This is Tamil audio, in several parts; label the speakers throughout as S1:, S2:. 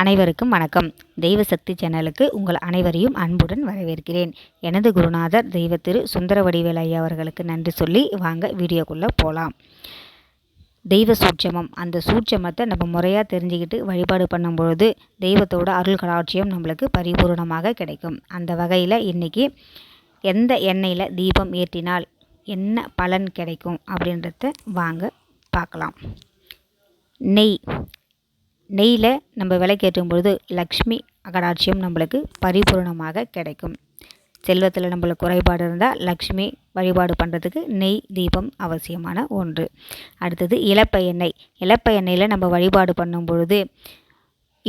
S1: அனைவருக்கும் வணக்கம். தெய்வ சக்தி சேனலுக்கு உங்கள் அனைவரையும் அன்புடன் வரவேற்கிறேன். எனது குருநாதர் தெய்வ திரு சுந்தரவடிவேல் ஐயா அவர்களுக்கு நன்றி சொல்லி வாங்க வீடியோக்குள்ளே போகலாம். தெய்வ சூட்சமம், அந்த சூட்சமத்தை நம்ம முறையாக தெரிஞ்சுக்கிட்டு வழிபாடு பண்ணும்பொழுது தெய்வத்தோட அருள் கடாட்சியம் நம்மளுக்கு பரிபூர்ணமாக கிடைக்கும். அந்த வகையில் இன்றைக்கி எந்த எண்ணெயில் தீபம் ஏற்றினால் என்ன பலன் கிடைக்கும் அப்படின்றத வாங்க பார்க்கலாம். நெய்யில் நம்ம விளக்கேற்றும் பொழுது லக்ஷ்மி கடாட்சியம் நம்மளுக்கு பரிபூர்ணமாக கிடைக்கும். செல்வத்தில் நம்மளுக்கு குறைபாடு இருந்தால் லக்ஷ்மி வழிபாடு பண்ணுறதுக்கு நெய் தீபம் அவசியமான ஒன்று. அடுத்தது இலப்ப எண்ணெய். இலப்ப எண்ணெயில் நம்ம வழிபாடு பண்ணும் பொழுது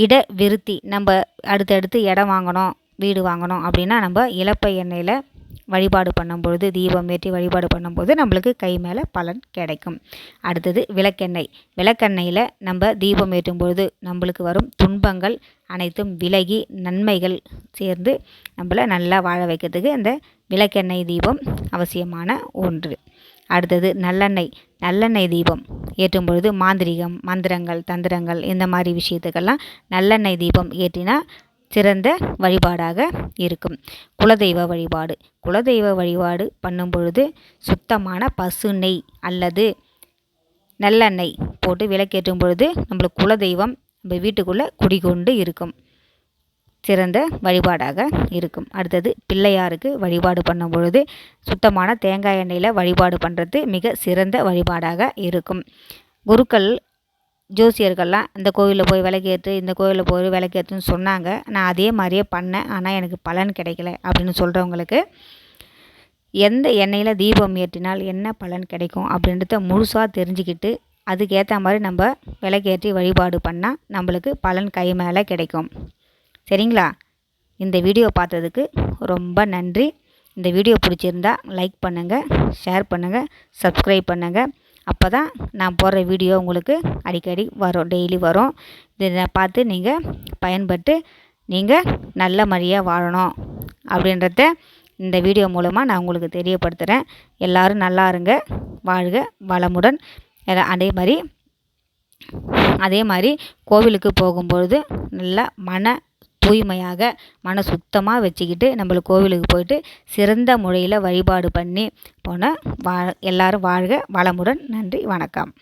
S1: இட விருத்தி, நம்ம அடுத்தடுத்து இடம் வாங்கணும், வீடு வாங்கணும் அப்படின்னா நம்ம இலப்ப எண்ணெயில் வழிபாடு பண்ணும்பொழுது, தீபம் ஏற்றி வழிபாடு பண்ணும்போது நம்மளுக்கு கை மேலே பலன் கிடைக்கும். அடுத்தது விளக்கெண்ணெய். விளக்கெண்ணெயில் நம்ம தீபம் ஏற்றும் பொழுது நம்மளுக்கு வரும் துன்பங்கள் அனைத்தும் விலகி நன்மைகள் சேர்ந்து நம்மளை நல்லா வாழ வைக்கிறதுக்கு இந்த விளக்கெண்ணெய் தீபம் அவசியமான ஒன்று. அடுத்தது நல்லெண்ணெய். நல்லெண்ணெய் தீபம் ஏற்றும் பொழுது மாந்திரிகம், மந்திரங்கள், தந்திரங்கள் இந்த மாதிரி விஷயத்துக்கெல்லாம் நல்லெண்ணெய் தீபம் ஏற்றினா சிறந்த வழிபாடாக இருக்கும். குலதெய்வ வழிபாடு. குலதெய்வ வழிபாடு பண்ணும் பொழுது சுத்தமான பசு நெய் அல்லது நல்லெண்ணெய் போட்டு விளக்கேற்றும் பொழுது நம்மளுக்கு குலதெய்வம் நம்ம வீட்டுக்குள்ளே குடிகொண்டு இருக்கும். சிறந்த வழிபாடாக இருக்கும். அடுத்தது பிள்ளையாருக்கு வழிபாடு பண்ணும் பொழுது சுத்தமான தேங்காய் எண்ணெயில் வழிபாடு பண்ணுறது மிக சிறந்த வழிபாடாக இருக்கும். குருக்கள், ஜோசியர்கள்லாம் இந்த கோவிலில் போய் விளக்கேற்று, இந்த கோவிலில் போய் விளக்கேற்றுன்னு சொன்னாங்க. நான் அதே மாதிரியே பண்ணேன், ஆனால் எனக்கு பலன் கிடைக்கல அப்படின்னு சொல்கிறவங்களுக்கு எந்த எண்ணெயில் தீபம் ஏற்றினால் என்ன பலன் கிடைக்கும் அப்படின்றத முழுசாக தெரிஞ்சுக்கிட்டு அதுக்கேற்ற மாதிரி நம்ம விளக்கேற்றி வழிபாடு பண்ணால் நம்மளுக்கு பலன் கை மேலே கிடைக்கும். சரிங்களா? இந்த வீடியோ பார்த்ததுக்கு ரொம்ப நன்றி. இந்த வீடியோ பிடிச்சிருந்தா லைக் பண்ணுங்கள், ஷேர் பண்ணுங்கள், சப்ஸ்கிரைப் பண்ணுங்கள். அப்போ தான் நான் போடுற வீடியோ உங்களுக்கு அடிக்கடி வரும், டெய்லி வரும். இதை பார்த்து நீங்கள் பயன்பட்டு நீங்கள் நல்ல முறையாக வாழணும் அப்படின்றத இந்த வீடியோ மூலமாக நான் உங்களுக்கு தெரியப்படுத்துகிறேன். எல்லோரும் நல்லா இருங்க, வாழ்க வளமுடன். அதே மாதிரி கோவிலுக்கு போகும்பொழுது நல்லா மன தூய்மையாக, மன சுத்தமாக வச்சுக்கிட்டு நம்மளுக்கு கோவிலுக்கு போயிட்டு சிறந்த முறையில் வழிபாடு பண்ணி போனால் எல்லோரும் வாழ்க வளமுடன். நன்றி, வணக்கம்.